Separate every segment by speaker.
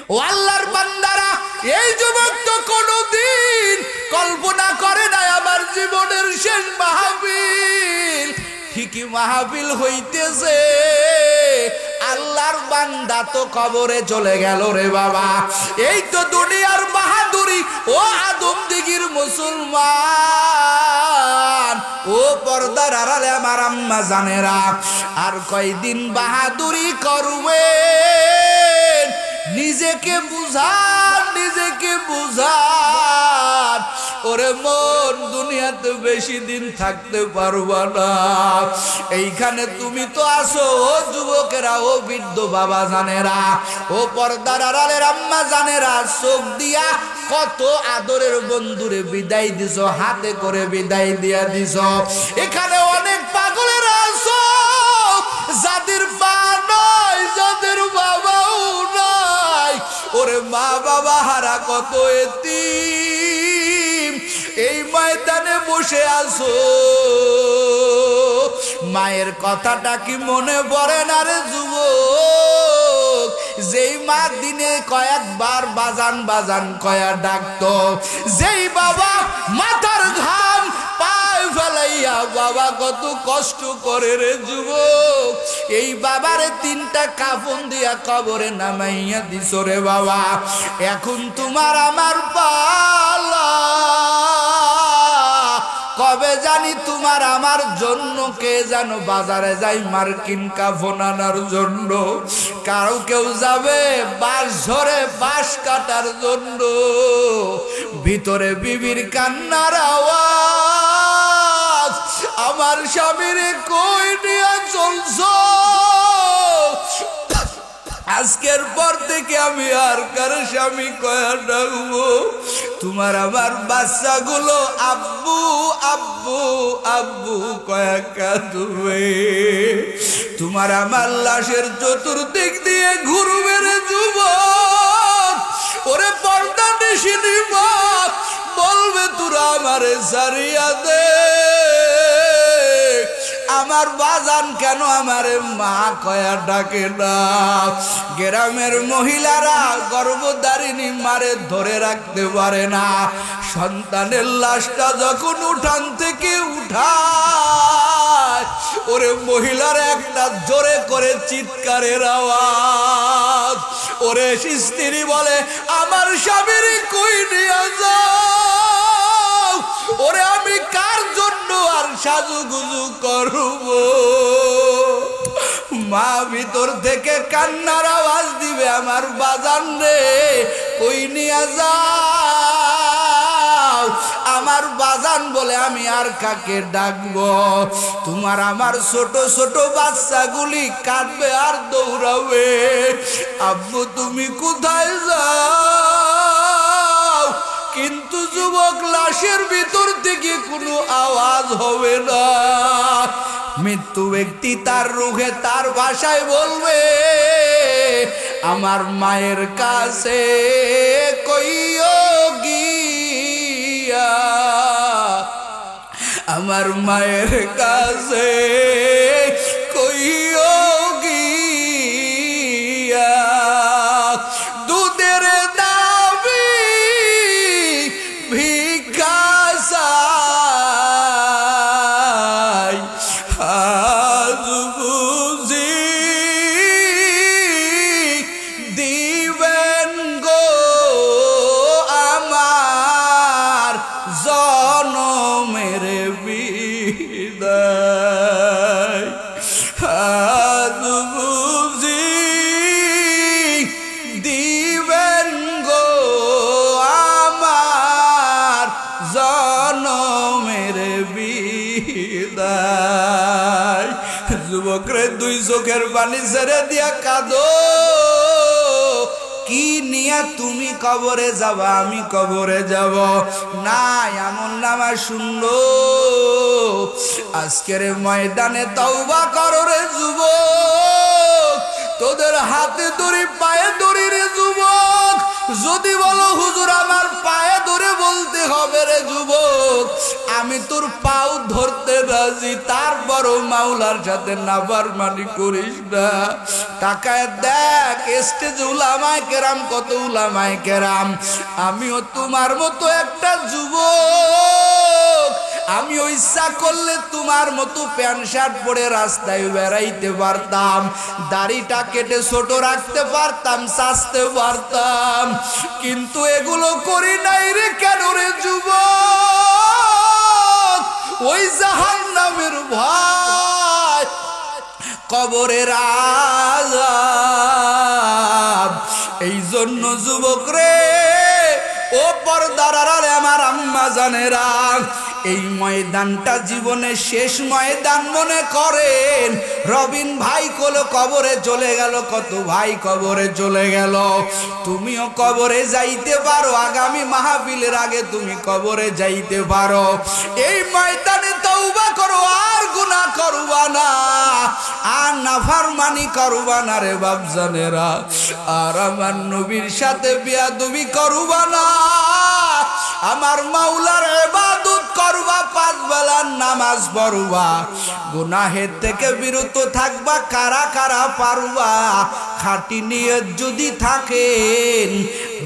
Speaker 1: ও আল্লাহর বান্দারা, এই যুবক তো কোনোদিন কল্পনা করে নাই আমার জীবনের শেষ মাহফিল। ঠিকই মাহফিল হইতেছে, আল্লাহর বান্দা তো কবরে চলে গেল রে বাবা। এই তো দুনিয়ার বাহাদুরি ও আদম দিগির মুসলমান, ও পর্দার আড়ালে আমার আম্মা জানেরা, আর কয়দিন বাহাদুরি করবে? নিজেকে বুঝান, নিজেকে বুঝান। ওরে মন, দুনিয়াতে বেশি দিন থাকতে পারবা না। এইখানে তুমি তো আসো, ও যুবকেরা, ও বৃদ্ধ বাবা জানেরা, ও পর্দার আড়ালের আম্মা জানেরা, চোখ দিয়া কত আদরের বন্ধুরে বিদায় দিছো, হাতে করে বিদায় দিয়া দিছো। এখানে অনেক পাগলেরা আসো, যাদের পা নাই, যাদের বাবাও নাই। ওরে মা বাবা হারা কত এতিম এই ময়দানে বসে আছো। মায়ের কথাটা কি মনে পড়ে না রে যুবক? যেই মা দিনে কয়েকবার বাজান বাজান কয়া ডাকতো, যেই বাবা মাথার ঘাম পায় ফেলাইয়া বাবা কত কষ্ট করে রে যুবক। এই বাবারে 3টা কাফন দিয়া কবরে নামাইয়া দিছ রে বাবা। এখন তোমার আমার পালা, কবে জানি তোমার আমার জন্য কে যেন বাজারে যাই মার্কিন কাফন আনার জন্য। কারো কেউ যাবে বাঁশ ঝরে বাঁশ কাটার জন্য। ভিতরে বিবির কান্নার আওয়াজ, আমার স্বামীরে কই নিয়ে চলছো? আজকের পর থেকে আমি আর কার স্বামী কয়া ডাকবো? তোমার আমার বাচ্চাগুলো আব্বু আব্বু আব্বু কয়া কাঁদবে। তোমার আমার লাশের চতুর্দিক দিয়ে ঘুরবে রে যুবক। ওরে পর্দা নিশিনি মা বলবে, তোরা আমারে সারিয়া দে। আমার বাজান কেন আমারে মা কয়া ডাকে না? গ্রামের মহিলারা গর্ভধারিণী মারে ধরে রাখতে পারে না। সন্তানের লাশটা যখন উঠান থেকে উঠায়, ওরে মহিলার একটা জোরে করে চিৎকারের আওয়াজ। ওরে স্ত্রী বলে, আমার স্বামীর কই নিয়ে যাও? ওরে আমি কার জন্য আর সাজুগুজু করব? মা ভিতর থেকে কান্নার আওয়াজ দিবে, আমার বাজান রে কই নিয়ে যাও? আমার বাজান বলে, আমি আর কাকে ডাকবো? তোমার আমার ছোট ছোট বাচ্চাগুলি কাঁদবে আর দৌড়াবে, আব্বু তুমি কোথায় যাও? কিন্তু যুবক লাশের ভিতর থেকে কোনো আওয়াজ হবে না। মৃত্যু ব্যক্তি তার রুহে তার ভাষায় বলবে, আমার মায়ের কাছে কইও গিয়া, আমার মায়ের কাছে কইও গিয়া, দুধের দাবি ভিক্ষা চাই, আজ বুঝি দিবেন গো আমার জনমের বিদায়, আজ বুঝি দিবেন গো আমার জনমের বিদায়। যুবকরে দুই চোখের পানি ছেড়ে দিয়া কাঁদো। কি নিয়া তুমি কবরে যাবা? আমি কবরে যাব না, এমন নামা শুনলো। আজকের ময়দানে তওবা করো রে যুবক, তোদের হাতে দড়ি পায়ে দড়ি রে যুবক। যদি বলো হুজুর আমার পায়ে ধরে বলতে হবে রে যুবক, আমি তোর পাও ধরতে রাজি, তারপরও মাওলার সাথে নাফরমানি করিস না। তাকায় দেখ স্টেজে উলামায়ে কেরাম, কত উলামায়ে কেরাম। আমিও তোমার মতো একটা যুবক, আমিও ইচ্ছা করলে তোমার মতো প্যান্ট শার্ট পরে রাস্তায় বেড়াইতে পারতাম, দাড়িটা কেটে ছোট রাখতে পারতাম, সাজতে পারতাম, কিন্তু এগুলো করি নাই রে। কেন রে যুবক? ওই জাহান্নামের ভয়, কবরের আযাব। এই জন্য যুবক রে, ও পর্দার আড়ালে আমার আম্মা জানেরা, এই ময়দানটা জীবনের শেষ ময়দান মনে করেন। রবিন ভাই কোলো কবরে চলে গেল, কত ভাই কবরে চলে গেল। তুমিও কবরে যাইতে পারো, আগামী মাহফিলের আগে তুমি কবরে যাইতে পারো। এই ময়দানে তওবা করো, আর গুনাহ করবা না, আর নাফরমানি করবা না রে বাপজানেরা। আর আমার নবীর সাথে বেয়াদবি করবা না, আমার মাওলার ইবাদত করবা, পাঁচ বেলার নামাজ পড়বা, গুনাহের থেকে বিরত থাকবা। কারা কারা পারবা? খাঁটি নিয়ত যদি থাকেন,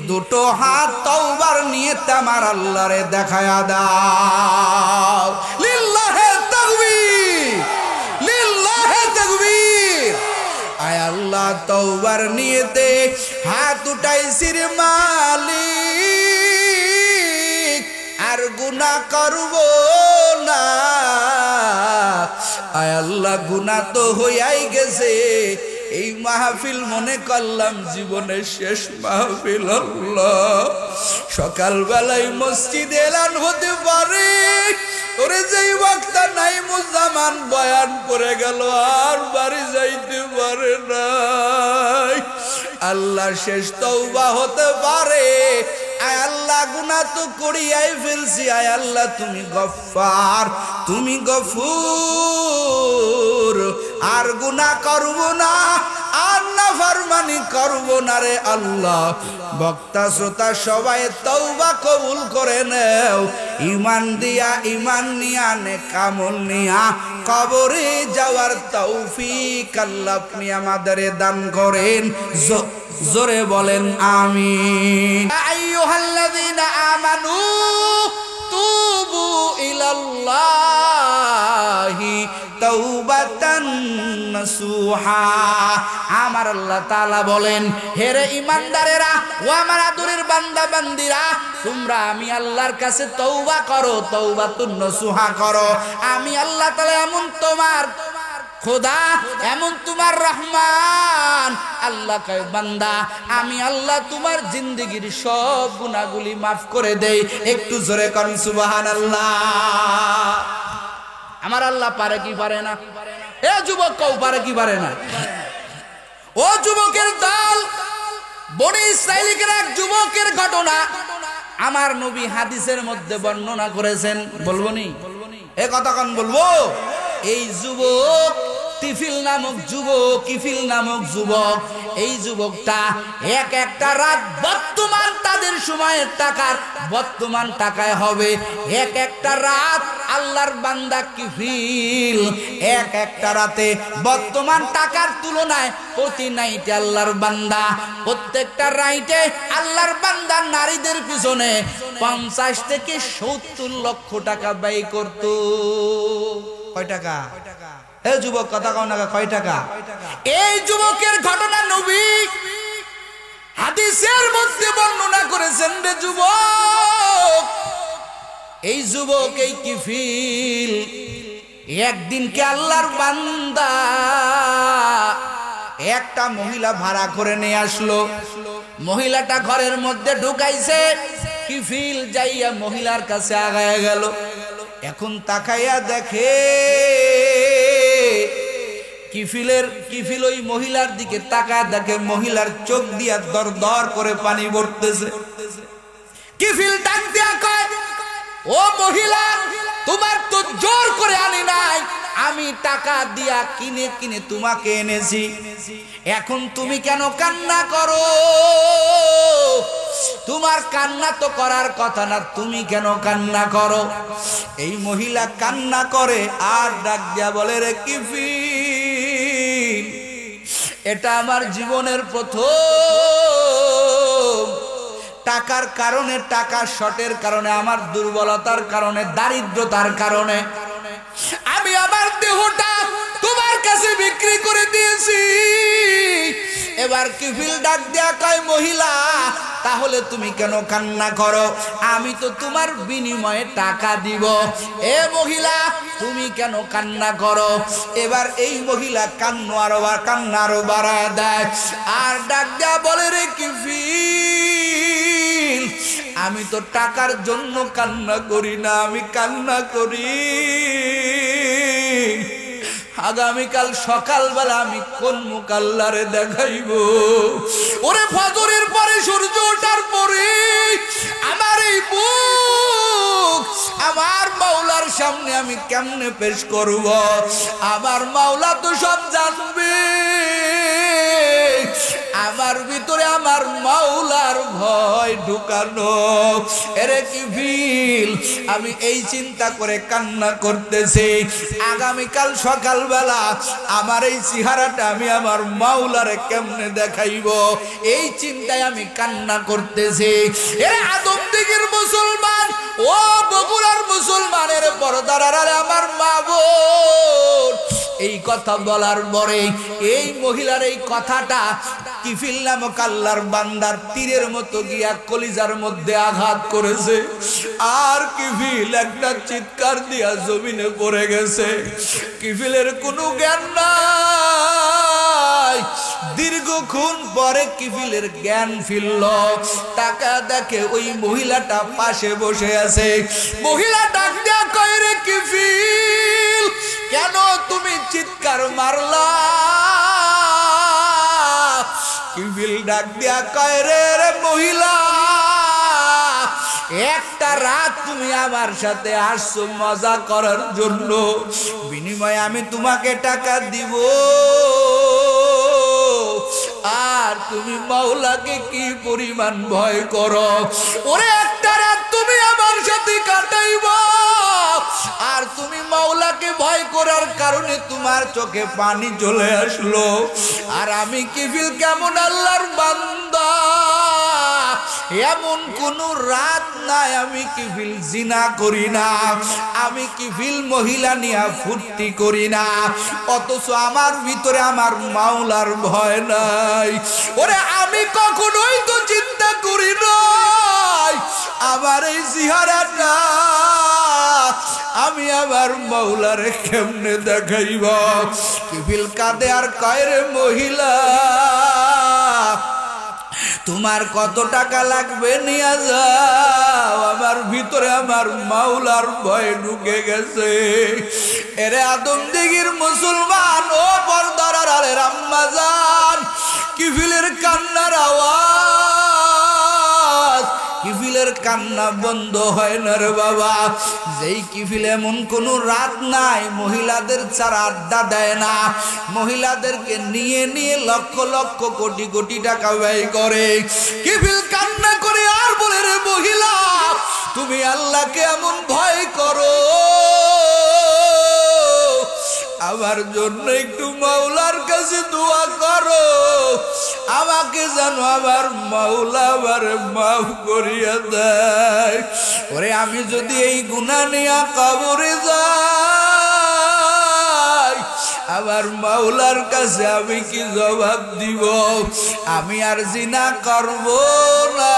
Speaker 1: দুটো হাত তওবার নিয়ত আমার আল্লাহরে দেখায়া দাও। লিল্লাহে তাকবীর, লিল্লাহে তাকবীর। আয় আল্লাহ, তওবার নিয়তে হাত উঠাইছি রে মালিক, আর গুনাহ করব না। আয় আল্লাহ, গুনাহ তো হইয়াই গেছে, এই মাহফিল মনে করলাম জীবনের শেষ মাহফিল। আল্লাহ, সকালবেলায় মসজিদে এলান হতে পারে, ওরে যেই বক্তা নাইমুজ্জামান বয়ান করে গেল, আর বাড়ি যাইতে পারে নাই। আল্লাহ, শেষ তওবা হতে পারে। আয় আল্লাহ, গুনাহ তো করিয়াই ফেলছি। আয় আল্লাহ, তুমি গফফার, তুমি গফুর। আর গুনাহ করব না, আর নাফরমানি করব না রে আল্লাহ। বক্তা শ্রোতা সবাই তওবা কবুল করে নেও, ঈমান দিয়া, ঈমান নিয়া, নেক আমল নিয়া কবরে যাওয়ার তৌফিক আল্লাহ আপনি আমাদের দান করেন। জোরে বলেন আমিন। আইয়ুহাল্লাযীনা আমানু তুবু ইলাল্লাহি তাওবাতান নাসুহা। আমার আল্লাহ তাআলা বলেন, হে রে ঈমানদারেরা, ও আমার আদরের বান্দা বান্দিরা, তোমরা আমি আল্লাহর কাছে তওবা করো, তাওবাতুন নাসুহা করো। আমি আল্লাহ তাআলা এমন তোমার খোদা, এমন তোমার রহমান। আল্লাহ কয়, বান্দা আমি আল্লাহ তোমার জিন্দেগির সব গুনাহগুলি মাফ করে দেই। একটু জোরে করুন সুবহানাল্লাহ। আমার আল্লাহ পারে কি পারে না? এ যুবক, কেউ পারে কি পারে না? ও যুবকের দল, বনি ইসরাঈলের এক যুবকের ঘটনা আমার নবী হাদিসের মধ্যে বর্ণনা করেছেন। বলবো নি? এ কথা কোন বলবো? এই যুবক তিফিল নামক যুবক, কিফিল নামক যুবক, এই যুবকটা এক একটা রাত, বর্তমান তাদের সময়ের টাকার বর্তমান টাকায় হবে এক একটা রাত আল্লাহর বান্দা কিফিল। এক একটা রাতে বর্তমান টাকার তুলনায় প্রতি নাইটে আল্লাহর বান্দা, প্রত্যেকটা রাইটে আল্লাহর বান্দা নারীদের পিছনে 50 থেকে 70 লক্ষ টাকা ব্যয় করত। কয় টাকা? এ যুবক, কথা কও না, কয় টাকা? এই যুবকের ঘটনা নবী হাদিসের মধ্যে বর্ণনা করেছেন। রে যুবক, এই যুবক, এই কিফিল, একদিনকে আল্লাহর বান্দা একটা মহিলা ভাড়া করে নিয়ে আসলো। মহিলাটা ঘরের মধ্যে ঢুকাইছে, কিফিল যাইয়া মহিলার কাছে আগায় গেল। এখন তাকাইয়া দেখে কিফিল ওই মহিলার দিকে তাকায় দেখে মহিলার চোখ দিয়া দর দর করে পানি পড়তেছে। কিফিল ডাক দিয়া কয়, ও মহিলা, তোমার তো জোর করে আনি নাই, আমি টাকা দিয়া কিনে কিনে তোমাকে এনেছি, এখন তুমি কেন কান্না করো? তোমার কান্না তো করার কথা না, তুমি কেন কান্না করো? এই মহিলা কান্না করে আর ডাক দিয়া বলে, রে কিফিল, এটা আমার জীবনের প্রথম টাকার কারণে, টাকার শর্টের কারণে, আমার দুর্বলতার কারণে, দারিদ্রতার কারণে আমি আমার দেহটা তোমার কাছে বিক্রি করে দিয়েছি। এবার কিফিল ডাক দেয়া কয়, মহিলা তাহলে তুমি কেন কান্না করো? আমি তো তোমার বিনিময়ে টাকা দিব। এ মহিলা তুমি কেন কান্না করো? এবার এই মহিলা কান্না আরো বাড়ায় দেয় আর ডাক দেয়া বলে, রে কিফিল, আমি তো টাকার জন্য কান্না করি না, আমি কান্না করি আগামীকাল সকালবেলা আমি কোন মুখ আল্লাহরে দেখাইব। ওরে ফজরের পরে, সূর্য ওঠার পরে আমার এই বুক আমার মাওলার সামনে আমি কেমনে পেশ করব? আমার মাওলা তো সব জানবে। আমার ভিতরে আমার মাওলার ভয় ঢুকানো। এরে কিফিল, আমি এই চিন্তা করে কান্না করতেছি, আগামীকাল সকালবেলা আমার এই চেহারাটা আমি আমার মাওলারে কেমনে দেখাইব, এই চিন্তায় আমি কান্না করতেছি। এরে আদমদিগির মুসলমান, ও বগুড়ার মুসলমানের পর্দার আড়ালে আমার মা বোন, এই কথা বলার পরে এই মহিলার এই কথাটা কিফিল নামক আল্লাহর বান্দার তীরের মতো গিয়া কলিজার মধ্যে আঘাত করেছে। আর কিফিল একটা চিৎকার দিয়া জমিনে পড়ে গেছে। কিফিলের কোনো জ্ঞান নাই। দীর্ঘক্ষণ পরে কিফিলের জ্ঞান ফিরল। টাকা দেখে ওই মহিলাটা পাশে বসে আছে। মহিলা ডাক দেয়া কয়, রে কিফিল, কেন তুমি চিৎকার মারলা? কিফিল ডাক দিয়া কয়, রে মহিলা, একটা রাত তুমি আমার সাথে আসছো মজা করার জন্য, বিনিময়ে আমি তোমাকে টাকা দিব। আর তুমি মাওলাকে কি পরিমাণ ভয় করো? ওরে একটা রাত তুমি আমার সাথে কাটাইবা, আর তুমি মাওলাকে ভয় করার কারণে তোমার চোখে পানি চলে আসলো। আর আমি কিফিল কেমন আল্লাহর বান্দা, এমন কোন রাত নাই আমি কিফিল জিনা করি না, আমি কিফিল মহিলা নিয়ে ফুর্তি করি না, অথচ আমার ভিতরে আমার মাওলার ভয় নাই। ওরে আমি কখনোই তো চিন্তা করি নাই আমার এই চেহারাটা আমি আমার মাওলারে কেমনে দেখাইব। কিফিল কাঁদে আর কয়, রে মহিলা, তোমার কত টাকা লাগবে নিয়ে যাও, আমার ভিতরে আমার মাওলার ভয় ঢুকে গেছে। এরে আদমদিগির মুসলমান, ও পর্দার আড়ালের আম্মা জান, কিফিলের কান্নার আওয়াজ, কিফিলের কান্না বন্ধ হয় না রে বাবা। যেই কিফিল এমন কোন রাত নাই মহিলাদের ছাড়া আড্ডা দেয় না, মহিলাদেরকে নিয়ে নিয়ে লক্ষ লক্ষ কোটি কোটি টাকা ব্যয় করে। কিফিল কান্না করে আর বলে, রে মহিলা, তুমি আল্লাহকে এমন ভয় করো, আমার জন্য একটু মাওলার কাছে দোয়া করো, আমাকে যেন আমার মাওলা আমার মাফ করিয়া দেয়। ওরে আমি যদি এই গুনাহ নিয়া কবরে যাই, আমার মাওলার কাছে আমি কি জবাব দিব? আমি আর জিনা করব না,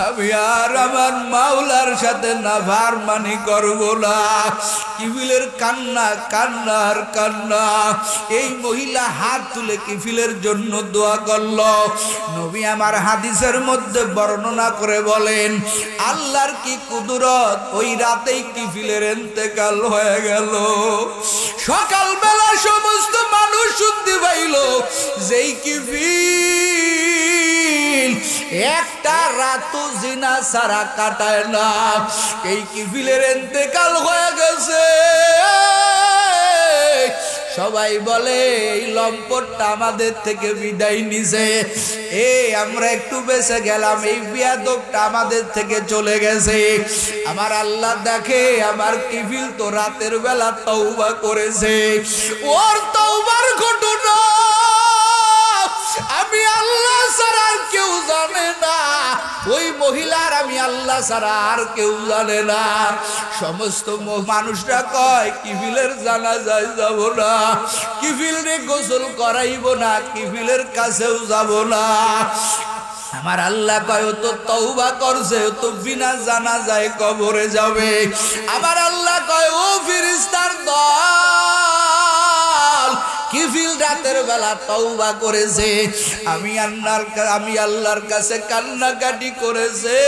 Speaker 1: আমি আর আমার মাওলার সাথে নাফরমানি করব না। কিফিলের কান্না, কান্নার কান্না। এই মহিলা হাত তুলে কিফিলের জন্য দোয়া করল। নবী আমার হাদিসের মধ্যে বর্ণনা করে বলেন, আল্লাহর কি কুদরত, ওই রাতেই কিফিলের ইন্তেকাল হয়ে গেল। সকালবেলা সমস্ত মানুষ শুনতে পাইল যেই কিফিল একটা রাত জিনা সারা কাটায় না, এই কিফিলের ইন্তেকাল হয়ে গেছে। সবাই বলে এই লম্পটটা আমাদের থেকে বিদায় নিছে, আমরা একটু বেঁচে গেলাম, এই বিয়াদবটা আমাদের থেকে চলে গেছে। আমার আল্লাহ দেখে আমার কিফিল তো রাতের বেলা তওবা করেছে, ওর তওবার ঘটনা আমি আল্লাহ ছাড়া আর কেউ জানে না, ওই মহিলার আমি আল্লাহ ছাড়া আর কেউ জানে না। সমস্ত মানুষরা কয় কিফিলের জানাজায় যাব না, কিফিলরে গোসল করাইব না, কিফিলের কাছেও যাব না। আমার আল্লাহ কয় ও তো তওবা করছে, ও তো বিনা জানাজায় কবরে যাবে। আমার আল্লাহ কয় ও ফেরেশতার দল, কিফিল রাতের বেলা তওবা করেছে, আমি আল্লাহর কাছে কান্নাকাটি করেছে,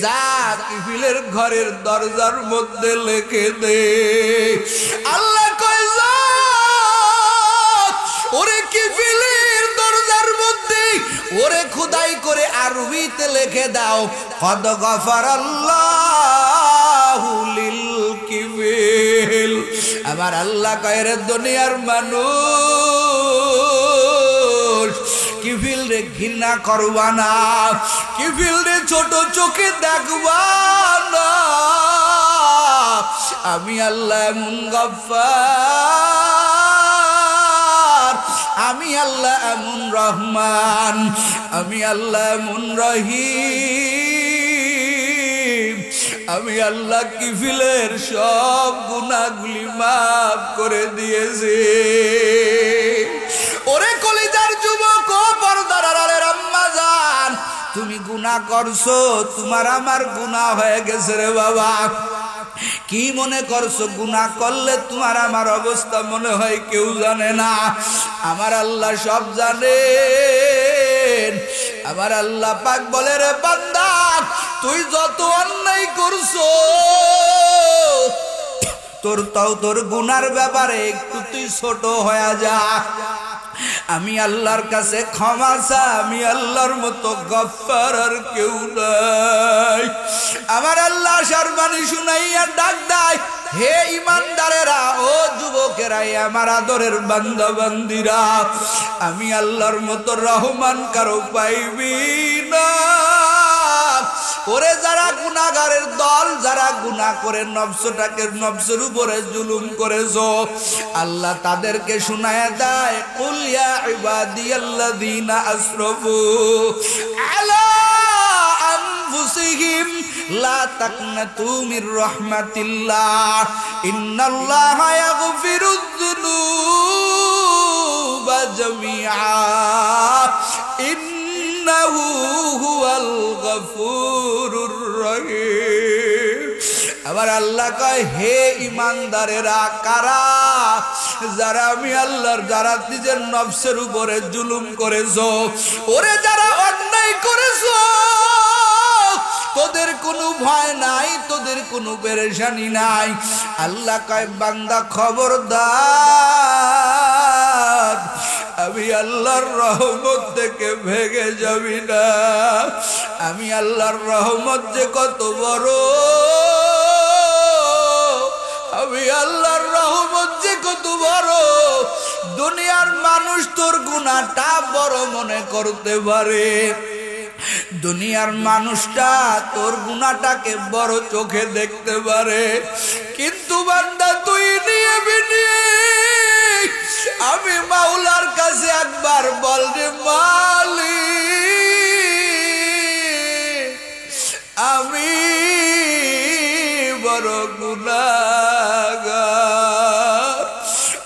Speaker 1: যা কিফিলের ঘরের দরজার মধ্যে লিখে দে। আল্লাহ কয় যা ওরে কিফিলের দরজার মধ্যে ওরে খোদাই করে আরবিতে লিখে দাও, কদ গফারাল্লাহু লিল কিফিল। আমার আল্লাহ কয় রে দুনিয়ার মানুষ, কিফিল রে ঘৃণা করবা না, কিফিল রে ছোট চোখে দেখবা না, আমি আল্লাহ এমন গফফার, আমি আল্লাহ এমন রহমান, আমি আল্লাহ এমন রহিম, আমি আল্লাহ কিফিলের সব গুনাহগুলি মাফ করে দিয়েছি। ওরে কলিজার যুবক ও পর্দার আড়ালের আম্মা জান, তুমি গুনাহ করছো, তোমার আমার গুনাহ হয়ে গেছে রে বাবা। কি মনে করছো গুনাহ করলে তোমার আমার অবস্থা মনে হয় কেউ জানে না? আমার আল্লাহ সব জানেন। আমার আল্লাহ পাক বলে রে বান্দা, তুই যত অন্যায় করছো তোর গুনার ব্যাপারে একটু তুই ছোট হয়ে যা, আমি আল্লাহর কাছে ক্ষমা চা, আমি আল্লাহর মতো গফফার আর কেউ নাই। আমার আল্লাহ শর্মানি শুনাইয়া ডাক দেয়, হে ইমানদারেরা, ও যুবকেরা, আমার আদরের বান্দা বান্দিরা, আমি আল্লাহর মতো রহমান কারো পাইবি না। ওরে যারা গুনাহগারের দল, যারা গুনাহ করে নফসের উপরে জুলুম করেছো, আল্লাহ তাদেরকে শুনায়া দেয়, কুল ইয়া ইবাদিয়াল্লাযীনা আসরাফু আলা আনফুসিহিম লা তাকনাতু মির রাহমাতিল্লাহ ইন্নাল্লাহা ইয়াগফিরুয যুনুবা জামিআ ইন্নাহু হুয়াল গফুরুর রহিম। আবার আল্লাহ কয়, হে ইমানদারেরা, কারা? যারা আমি আল্লাহর, যারা নিজের নফসের উপরে জুলুম করেছো, ওরে যারা অন্যায় করেছো, তোদের কোনো ভয় নাই, তোদের কোনো পেরেশানি নাই। আল্লাহ কয় বান্দা খবরদার, আমি আল্লাহর রহমত থেকে ভেগে যাবি না। আমি আল্লাহর রহমত যে কত বড়, আমি আল্লাহর রহমত যে কত বড়, দুনিয়ার মানুষ তোর গুনাহটা বড় মনে করতে পারে, দুনিয়ার মানুষটা তোর গুনাহটাকে বড় চোখে দেখতে পারে, কিন্তু বান্দা তুই নিয়ে বিনিয়ে আমি মাওলার কাছে একবার বল রে মালিক, আমি বড় গুনাহগার।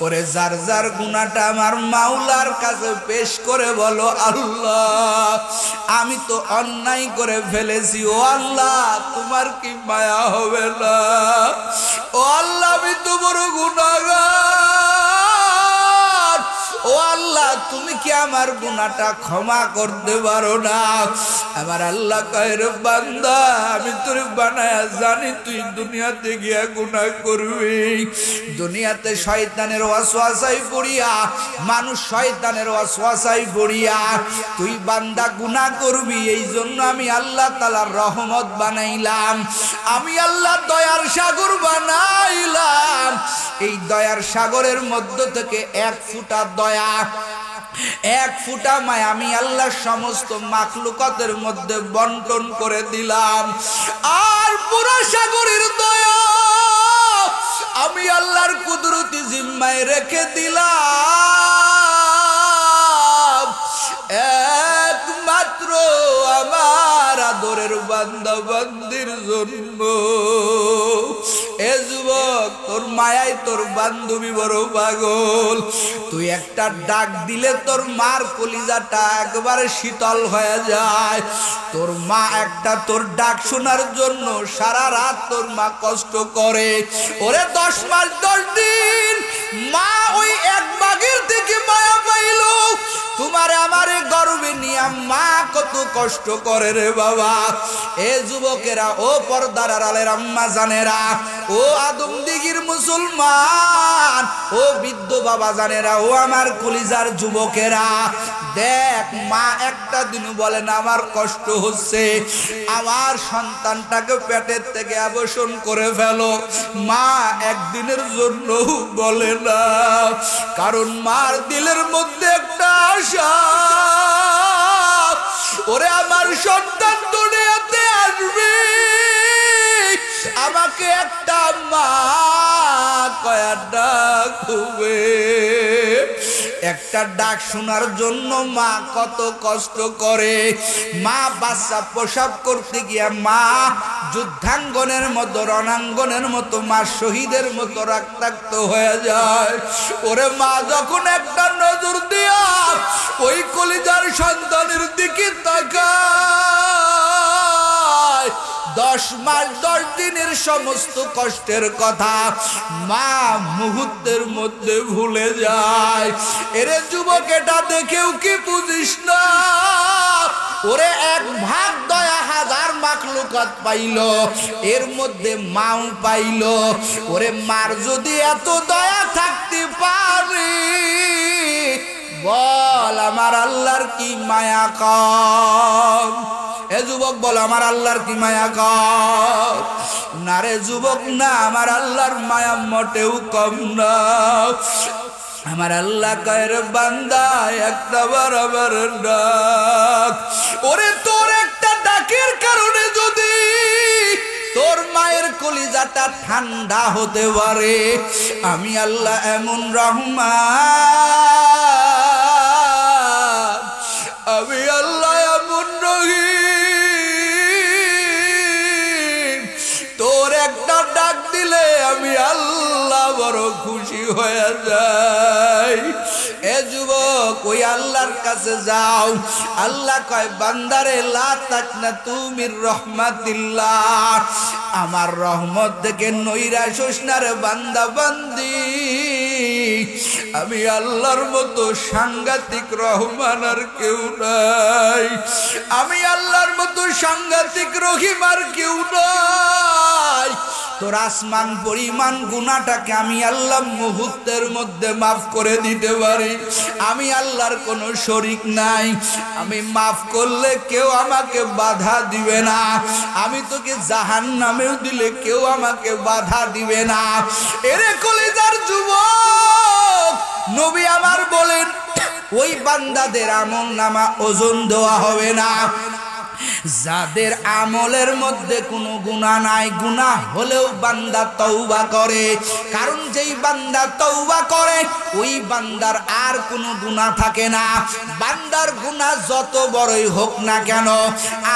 Speaker 1: ওরে যার যার গুনাহটা আমার মাওলার কাছে পেশ করে বলো, আল্লাহ আমি তো অন্যায় করে ফেলেছি, ও আল্লাহ তোমার কি মায়া হবে না? ও আল্লাহ আমি তো বড় গুনাহগার, ও আল্লাহ তুমি কি আমার গুনাহটা ক্ষমা করতে পারো না? আমার আল্লাহ কয় রে বান্দা, আমি তোর বানায়া জানি তুই দুনিয়াতে গিয়া গুনাহ করবি, দুনিয়াতে শয়তানের ওয়াসওয়াসায় পড়িয়া, মানুষ শয়তানের ওয়াসওয়াসায় পড়িয়া তুই বান্দা গুনাহ করবি। এই জন্য আমি আল্লাহ তাআলার রহমত বানাইলাম, আমি আল্লাহ দয়ার সাগর বানাইলাম, এই দয়ার সাগরের মধ্য থেকে এক ফুটা দয়া, এক ফুটা মায়া আমি আল্লাহ সমস্ত মাখলুকাতের মধ্যে বন্টন করে দিলাম। আর পুরো সাগরের দয়া আমি আল্লাহর কুদরতি জিম্মায় রেখে দিলাম একমাত্র আমার আদরের বান্দা বান্দির জন্য। এ যুবক, তোর মায়ায় তোর বান্ধবী বড় পাগল। তুই একটা ডাক দিলে তোর মার কলিজাটা একবারে শীতল হয়ে যায়। তোর মা একটা তোর ডাক শোনার জন্য সারা রাত তোর মা কষ্ট করে। ওরে 10 মাস 10 দিন মা ওই এক বাগের থেকে মায়া পাইল। তোমার আমারে গর্বে নিয়া মা কত কষ্ট করে রে বাবা। এ যুবকেরা, ও পর্দার আড়ালের আম্মা জানেরা, ও আদম দিঘির মুসলমান, ও বৃদ্ধ বাবা জানেরা, ও আমার কলিজার যুবকেরা, দেখ মা একটা দিন বলে না আমার কষ্ট হচ্ছে, আমার সন্তানটাকে পেটের থেকে আবর্ষণ করে ফেলো। মা একদিনের জন্য বলে না, কারণ মার দিলের মধ্যে একটা আশা, ওরে আমার সন্তান দুনিয়াতে আসবে, আমাকে একটা মা কয়া ডাকবে। একটা ডাক শোনার জন্য মা কত কষ্ট করে। মা বাচ্চা প্রসব করতে গিয়া মা যুদ্ধাঙ্গনের মতো, রণাঙ্গনের মতো, মা শহীদের মতো রক্তাক্ত হয়ে যায়। ওরে মা যখন একটা নজর দিয়া ওই কলিজার সন্তানের দিকে তাকায়, 10 মাস 10 দিনের সমস্ত কষ্টের কথা মা মুহূর্তের মধ্যে ভুলে যায়। এরে যুবক, এটা দেখেও কি বুঝিস না? ওরে এক ভাগ দয়া হাজার মাখলুকাত পাইল, এর মধ্যে মাও পাইল। ওরে মার যদি এত দয়া থাকতে পারে, বল আমার আল্লাহর কি মায়া কম? এ যুবক বল, আমার আল্লাহর কি মায়া কম? না রে যুবক, না, আমার আল্লাহর মায়া মোটেও কম না। আমার আল্লাহ কয়ের বান্দা একটা বরাবর ডাক। ওরে তোর একটা ডাকের কারণে যদি তোর মায়ের কলিজাটা ঠান্ডা হতে পারে, আমি আল্লাহ এমন রহমান, আমি আল্লাহ এমন রহিম, তোর একটা ডাক দিলে আমি আল্লাহ বড় খুশি হয়ে যাই। এ যুবক, ওই আল্লাহর কাছে যাও। আল্লাহ কয় বান্দারে লা তাকনাতু মির রাহমাতিল্লাহ, আমার রহমত থেকে নৈরাশ হোস না রে বান্দা বান্দি। আমি আল্লাহর মতো সাংঘাতিক রহমান আর কেউ নাই, আমি আল্লাহর মতো সাংঘাতিক রহিম আর কেউ নাই। তোর আসমান পরিমাণ গুনাহটাকে আমি আল্লাহ মুহূর্তের মধ্যে মাফ করে দিতে পারি। আমি আল্লাহর কোনো শরীক নাই। আমি মাফ করলে কেউ আমাকে বাধা দিবে না, আমি তোকে জাহান্নামেও দিলে কেউ আমাকে বাধা দিবে না। এরে কলিজার যুবক, নবী আমার বলেন ওই বান্দাদের আমলনামা ওজন দেওয়া হবে না যাদের আমলের মধ্যে কোনো গুনাহ নাই। গুনাহ হলেও বান্দা তওবা করে, কারণ যেই বান্দা তওবা করে ওই বান্দার আর কোনো গুনাহ থাকে না। বান্দার গুনাহ যত বড়ই হোক না কেন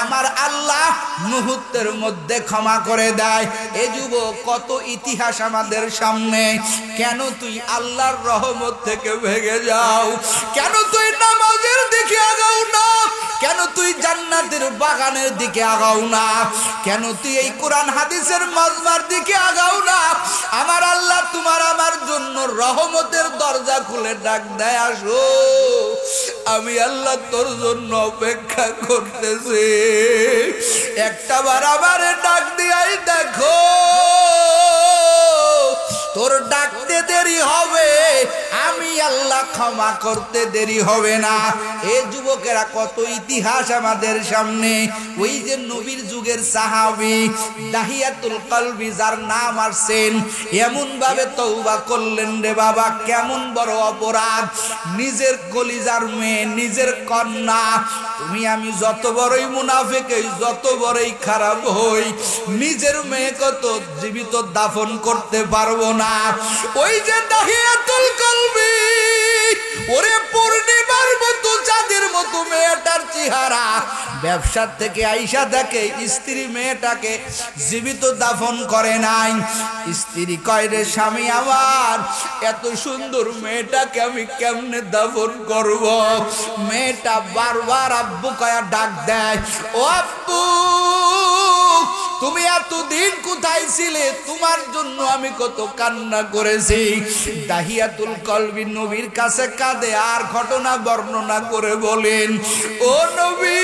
Speaker 1: আমার আল্লাহ মুহূর্তের মধ্যে ক্ষমা করে দেয়। এ যুবক, কত ইতিহাস আমাদের সামনে। কেন তুই আল্লাহর রহমত থেকে ভেগে যাও? কেন তুই নামাজের দিকে আগাও না? কেন তুই জান্নাতের বাগানের দিকে আগাও না? কেন তুই এই কোরআন হাদিসের মজমার দিকে আগাও না? আমার আল্লাহ তোমার আমার জন্য রহমতের দরজা খুলে ডাক দেয়, আসো, আমি আল্লাহ তোর জন্য অপেক্ষা করতেছি। একটা বার আমারে ডাক দিয়াই দেখো, তোর ডাকতে দেরি হবে, আমি আল্লাহ ক্ষমা করতে দেরি হবে না। এ যুবকেরা, কত ইতিহাস আমাদের সামনে। ওই যে নবীর যুগের সাহাবী দাহিয়াতুল কলবি, যার নাম আসছেন, এমন ভাবে তওবা করলেন রে বাবা, কেমন বড় অপরাধ। নিজের কলিজার মেয়ে, নিজের কন্যা, তুমি আমি যত বড়ই মুনাফিক হই, যত বড়ই খারাপ হই, নিজের মেয়েকে তো জীবিত দাফন করতে পারবো না। ওই যে দাহিয়াতুল কলবি, ওরে পূর্ণিমার মতো চাঁদের মতো মেয়েটার চেহারা, ব্যবসার থেকে আইসা দেখে স্ত্রী মেয়েটাকে জীবিত দাফন করে নাই। স্ত্রী কয়, রে স্বামী আমার, এত সুন্দর মেয়েটাকে আমি কেমনে দাফন করব? মেয়েটা বারবার আব্বু কয়া ডাক দেয়, ও আব্বু, তুমি এতদিন কোথায় ছিলে? তোমার জন্য আমি কত কান্না করেছি। দাহিয়াতুল কলবি নবীর কাছে কাঁদে আর ঘটনা বর্ণনা করে বলেন, ও নবী,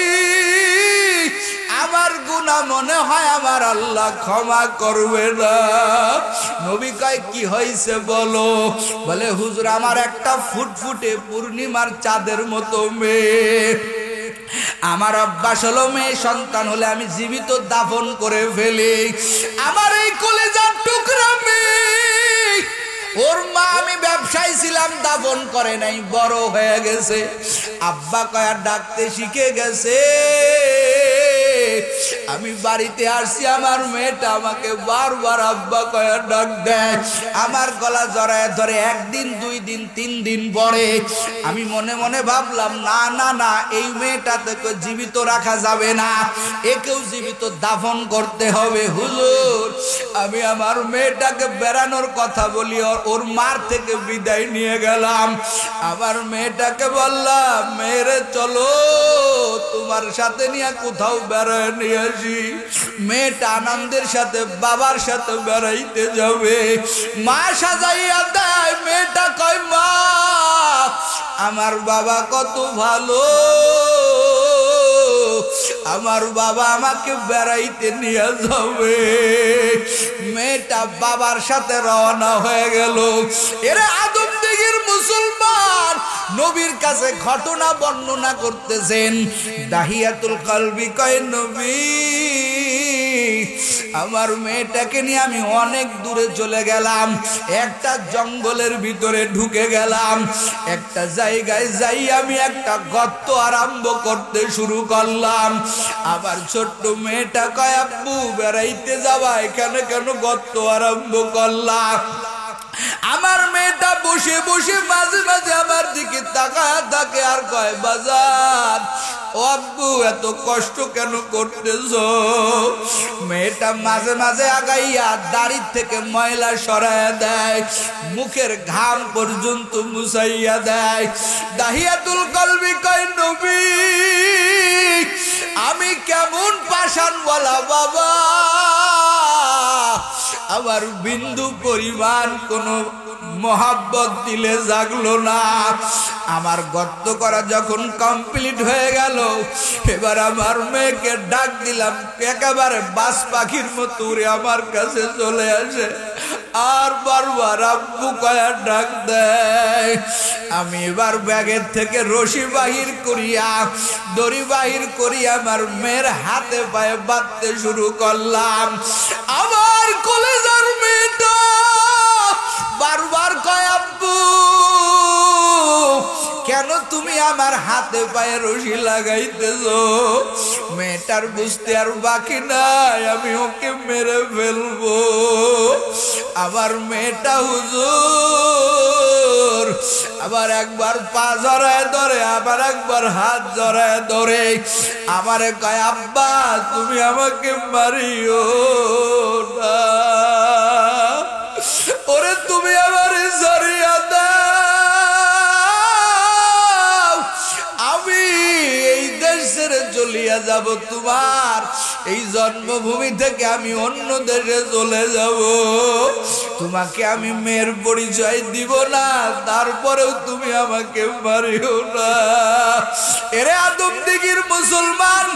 Speaker 1: আমার গুনাহ মনে হয় আমার আল্লাহ ক্ষমা করবে না। নবী কয়, কি হয়েছে বলো? বলে, হুজুর, আমার একটা ফুটফুটে পূর্ণিমার চাঁদের মতো মেয়ে, আমার অভ্যাস হলো মেয়ে সন্তান হলে আমি জীবিত দাফন করে ফেলি। আমার এই কলেজার টুকরা মেয়ে, ওর মা আমি ব্যবসায়ী ছিলাম, দাফন করে নাই, বড় হয়ে গেছে, আব্বা কয়া ডাকতে শিখে গেছে। আমি বাড়িতে আসছি, আমার মেয়েটা আমাকে বারবার আব্বা কয়া ডাক দেয়, আমার গলা জড়ায় ধরে। একদিন, 2 দিন, 3 দিন পরে আমি মনে মনে ভাবলাম, না না না, এই মেয়েটাকে জীবিত রাখা যাবে না, একেও জীবিত দাফন করতে হবে। হুজুর, আমি আমার মেয়েটাকে বেড়ানোর কথা বলি, ওর মার থেকে বিদায় নিয়ে গেলাম। আমার মেয়েটাকে বললাম, মেয়েরে চলো, তোমার সাথে নিয়ে কোথাও বেড়ায় নিয়ে আসি। মেয়েটা আনন্দের সাথে বাবার সাথে বেড়াইতে যাবে। মা সাজাইয়া দেয়। মেয়েটা কয়, মা, আমার বাবা কত ভালো, আমার বাবা আমাকে বেড়াইতে নিয়ে যাবে। মেয়েটা বাবার সাথে রওনা হয়ে গেল। এরা আদমদিগির মুসলমান নবীর কাছে ঘটনা বর্ণনা করতেছেন। দাহিয়াতুল কলবি কয়, নবী, আমার মেয়েটাকে নিয়ে আমি অনেক দূরে চলে গেলাম, একটা জঙ্গলের ভিতরে ঢুকে গেলাম। একটা জায়গায় যাই আমি একটা গর্ত আরম্ভ করতে শুরু করলাম। আবার ছোট্ট মেয়েটা কয়, আব্বু, বেড়াইতে যাবা, এখানে কেন গর্ত আরম্ভ করলাম? আমার মেয়েটা বসে বসে মাঝে মাঝে আমার দিকে তাকায় থাকে আর কয়, বাজার, ও আব্বু, এত কষ্ট কেন করতেছো? মেয়েটা মাঝে মাঝে আগাইয়া দাড়ির থেকে ময়লা সরাইয়া দেয়, মুখের ঘাম পর্যন্ত মুছাইয়া দেয়। দাহিয়াতুল কলবি কয়, নবী, আমি কেমন পাষাণ বলা বাবা, আমার বিন্দু পরিমাণ কোন মোহাব্বত দিলে জাগলো না। আমার গর্ত করা যখন কমপ্লিট হয়ে গেল, এবার আমার মেয়েকে ডাক দিলাম, একেবারে বাস পাখির মতো উড়ে আমার কাছে চলে আসে আর বারবার আব্বু কয়া ডাক দেয়। আমি এবার ব্যাগের থেকে রশি বাহির করিয়া, দড়ি বাহির করিয়া আমার মেয়ের হাতে পায়ে বাঁধতে শুরু করলাম। আমার কলেজার মেয়েটা বারবার কয়, আব্বু, কেন তুমি আমার হাতে পায়ে রশি লাগাইতেছো? মেয়েটার বুঝতে আর বাকি নাই, আমি ওকে মেরে ফেলবো। আমার মেয়েটা, হুজুর, আবার একবার পা জড়ায় ধরে, আবার একবার হাত জড়ায় ধরে আমারে কয়, আব্বা, তুমি আমাকে মারিও না, ওরে তুমি আমারে জড়িয়ে দাও, আমি এই দেশ ছেড়ে চলিয়া যাব, তোমার এই জন্মভূমি থেকে আমি অন্য দেশে চলে যাব। তোমাকে আমি মেয়ের পরিচয় দিব না, তারপরেও তুমি আমাকে মারিও না। এরে আদমদিগির মুসলমান,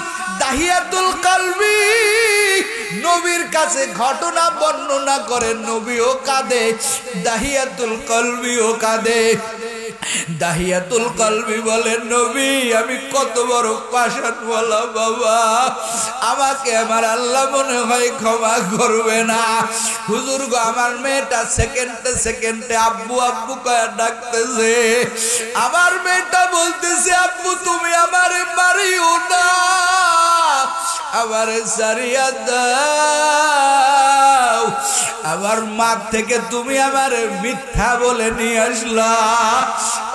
Speaker 1: দাহিয়াতুল কলবি নবীর কাছে ঘটনা বর্ণনা করে, নবীও কাঁদে, দাহিয়াতুল কলবিও কাঁদে। দাহিয়াতুল কলবি বলেন, নবী আমি কত বড় পাষাণওয়ালা বাবা, আমাকে আমার আল্লাহ মনে হয় ক্ষমা করবে না। হুজুর গো, আমার মেয়েটা সেকেন্ডে সেকেন্ডে আব্বু আব্বু কয়া ডাকতেছে। আমার মেয়েটা বলতেছে, আব্বু তুমি আমারে মারিও না, আমারে সারিয়া দাও। আমার মা থেকে তুমি আমারে মিথ্যা বলে নিয়ে আসলা,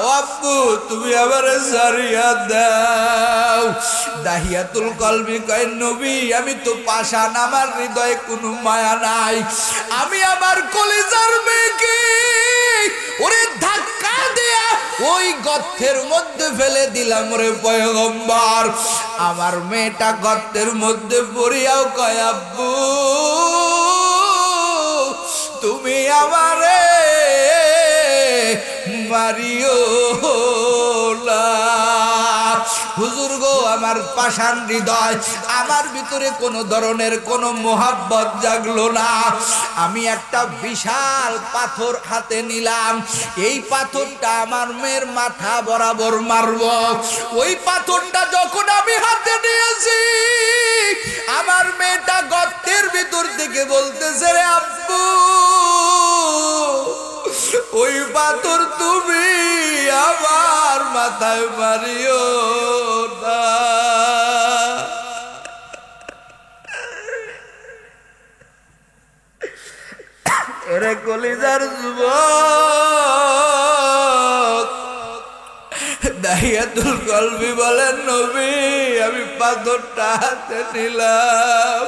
Speaker 1: ও আব্বু তুমি আমারে সারিয়া দাও। দাহিয়াতুল কলবি কয়, নবী আমি তো পাষাণ, আমার হৃদয়ে কোনো মায়া নাই, আমি আমার কলিজার মেয়েকে ওরে ধাক্কা দেয়া ওই গর্তের মধ্যে ফেলে দিলাম রে পয়গম্বর। আমার মেয়েটা গর্তের মধ্যে পড়িয়াও কয়, আব্বু তুমি আমারে মারিও না। হুজুর গো, আমার পাষাণ হৃদয়, আমার ভিতরে কোনো ধরনের কোনো মোহাব্বত জাগলো না। আমি একটা বিশাল পাথর হাতে নিলাম, এই পাথরটা আমার মেয়ের মাথা বরাবর মারব। ওই পাথরটা যখন আমি হাতে নিয়েছি, আমার মেয়েটা গর্তের ভিতর থেকে বলতেছে, রে আব্বু ওই পাথর তুমি আমার মাথায় মারিও না। এরে কলিজার যুবক, দাহিয়াতুল কলবি বলেন, নবী আমি পাথরটা হাতে নিলাম,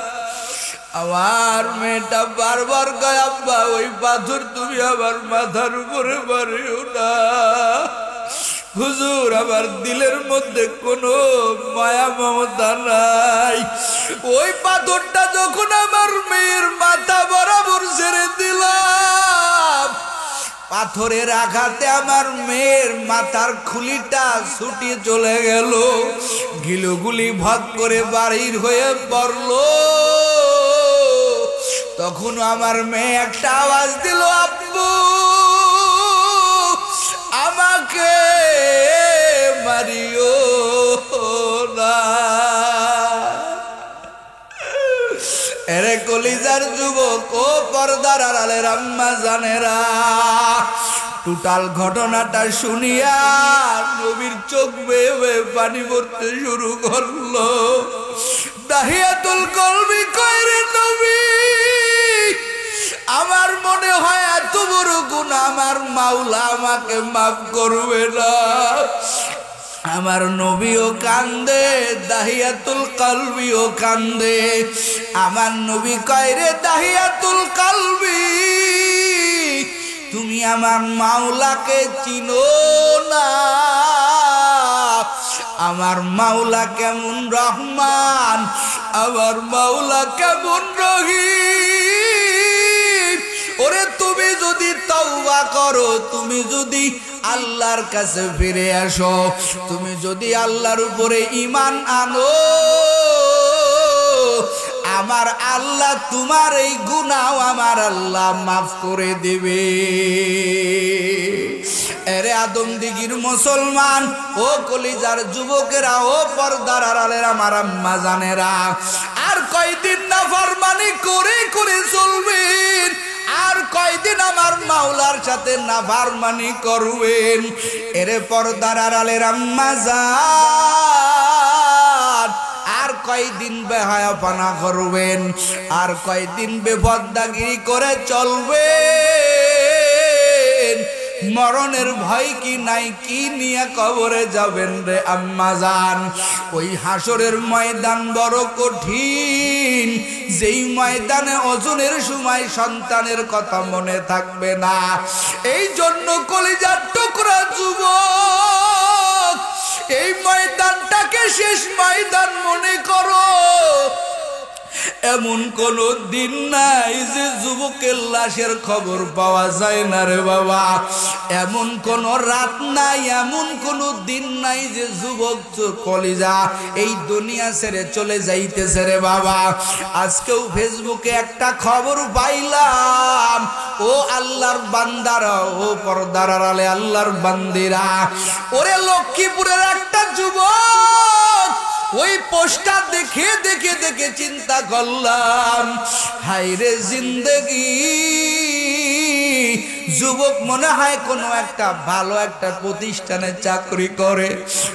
Speaker 1: আমার মেয়েটা বারবার কয়, আব্বা ওই পাথর তুমি আমার মাথার উপরে মারিও না। হুজুর আমার দিলের মধ্যে কোনো মায়া মমতা নাই। ওই পাথরটা যখন আমার মেয়ের মাথা বরাবর ছেড়ে দিলাম, পাথরের আঘাতে আমার মেয়ের মাথার খুলিটা ছুটি চলে গেল, গিলুগুলি ভদ করে বাহির হয়ে পড়ল। তখন আমার মেয়ে একটা আওয়াজ দিল, আব্বু আমাকে মারিও না। এরে কলিজার যুবক ও পর্দার আড়ালের আম্মা জানেরা, টোটাল ঘটনাটা শুনিয়া নবীর চোখ বেয়ে বেয়ে পানি পড়তে শুরু করলো। দাহিয়াতুল কলবি কয়, রে নবী আমার মনে হয় এত বড় গুনাহ আমার মাওলা আমাকে মাফ করবে না। আমার নবীও কান্দে, দাহিয়াতুল কলবিও কান্দে। আমার নবী কয়, রে দাহিয়াতুল কলবি তুমি আমার মাওলাকে চিনো না? আমার মাওলা কেমন রহমান, আমার মাওলা কেমন রহিম। ওরে তুমি যদি তওবা করো, তুমি যদি আল্লাহর কাছে ফিরে আসো, তুমি যদি আল্লাহর উপরে ঈমান আনো, আমার আল্লাহ তোমার এই গুনাহ আমার আল্লাহ মাফ করে দিবে। এরে আদম দিগির মুসলমান, ও কলিজার যুবকেরা, ও পর্দার আড়ালের আমার আম্মা জানেরা, আর কয়দিন নাফরমানি করে করে চলবেন? আর কয়দিন আমার মাওলার সাথে নাফরমানি করবেন? এরে পর্দার আড়ালের আম্মা জান, আর কয়দিন বেহায়াপনা করবেন? আর কয়দিন বেপরদাগিরি করে চলবেন? মরণের ভয় কি নাই? কি নিয়ে কবরে যাবেন রে আম্মা জান? ওই হাসরের ময়দান বড় কঠিন, যেই ময়দানে ওজনের সময় সন্তানের কথা মনে থাকবে না। এই জন্য কলিজার টুকরা যুবক, এই ময়দানটাকে শেষ ময়দান মনে করো। এমন কোন দিন নাই যে যুবকের লাশের খবর পাওয়া যায় না রে বাবা। এমন কোন রাত নাই, এমন কোন দিন নাই যে যুবক কলিজা এই দুনিয়া ছেড়ে চলে যাইতেছে রে বাবা। আজকেও ফেসবুকে একটা খবর পাইলাম, ও আল্লাহর বান্দারা, ও পর্দার আড়ালে আল্লাহর বান্দিরা, ওরে লক্ষ্মীপুরের একটা যুবক, ওই পোস্টার দেখে দেখে দেখে চিন্তা করলাম, হায়রে জিন্দেগি। যুবক মনে হয় কোনো একটা ভালো একটা প্রতিষ্ঠানে চাকরি করে,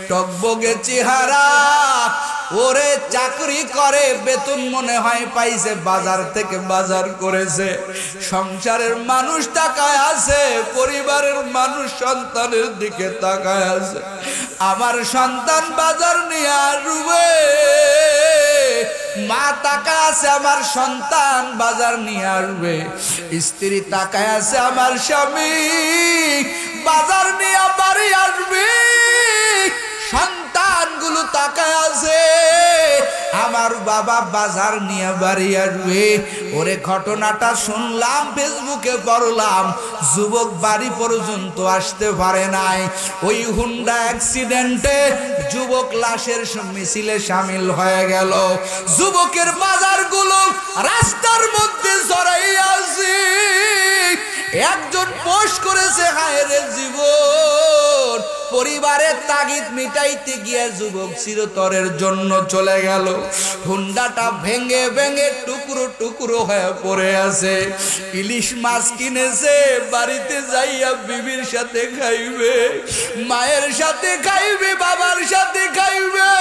Speaker 1: টকবগে চেহারা, ওরে চাকরি করে, বেতন মনে হয় পাইছে, বাজার থেকে বাজার করেছে, সংসারের মানুষ তাকায় আছে, পরিবারের মানুষ সন্তানের দিকে তাকায় আছে, আমার সন্তান বাজার নিয়ে আসবে, মা তাকায় আছে আমার সন্তান বাজার নিয়ে আসবে, স্ত্রী তাকায় আছে আমার স্বামী বাজার নিয়ে বাড়ি আসবে, সন্তানগুলো তাকায় আছে আমার বাবা বাজার নিয়ে বাড়ি আসবে। ওরে ঘটনাটা শুনলাম, ফেসবুকে পড়লাম, যুবক বাড়ি পর্যন্ত আসতে পারে নাই, ওই হুন্ডা অ্যাক্সিডেন্টে যুবক লাশের মিছিলে সামিল হয়ে গেল। যুবকের বাজারগুলো রাস্তার মধ্যে জড়াই আছে। একজন পোস্ট করেছে, হায়রে জীবন, পরিবারের তাগিদ মিটাইতে গিয়ে যুবক চিরতরের জন্য চলে গেল। হুন্ডাটা ভেঙে ভেঙে টুকরো টুকরো হয়ে পড়ে আছে। ইলিশ মাছ কিনেছে, বাড়িতে যাইয়া বিবির সাথে খাইবে, মায়ের সাথে খাইবে, বাবার সাথে খাইবে,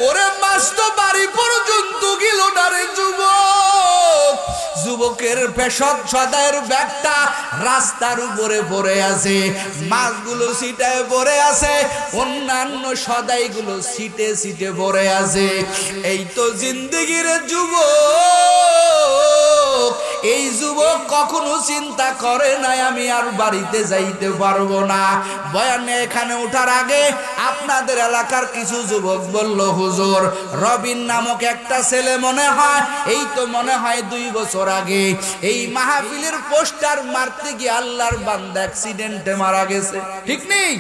Speaker 1: ওরে মাছ তো বাড়ি পর্যন্ত গেল না রে যুবক। যুবকের পেশদ সদায়ের ব্যাগটা রাস্তার উপরে পড়ে আছে, মাছগুলো সিটায় পড়ে আছে, অন্যান্য সদাইগুলো সিটে সিটে পড়ে আছে। এই তো জিন্দেগির যুবক। এই যুবক কখনো চিন্তা করে নাই আমি আর বাড়িতে যাইতে পারবো না। বয়ানে এখানে ওঠার আগে আপনাদের এলাকার কিছু যুবক বলল, হুজুর রবিন নামক একটা ছেলে মনে হয়, এই তো মনে হয় 2 বছর আগে এই মাহফিলের পোস্টার মারতে গিয়ে আল্লাহর বান্দা অ্যাক্সিডেন্টে মারা গেছে। ঠিক নেই?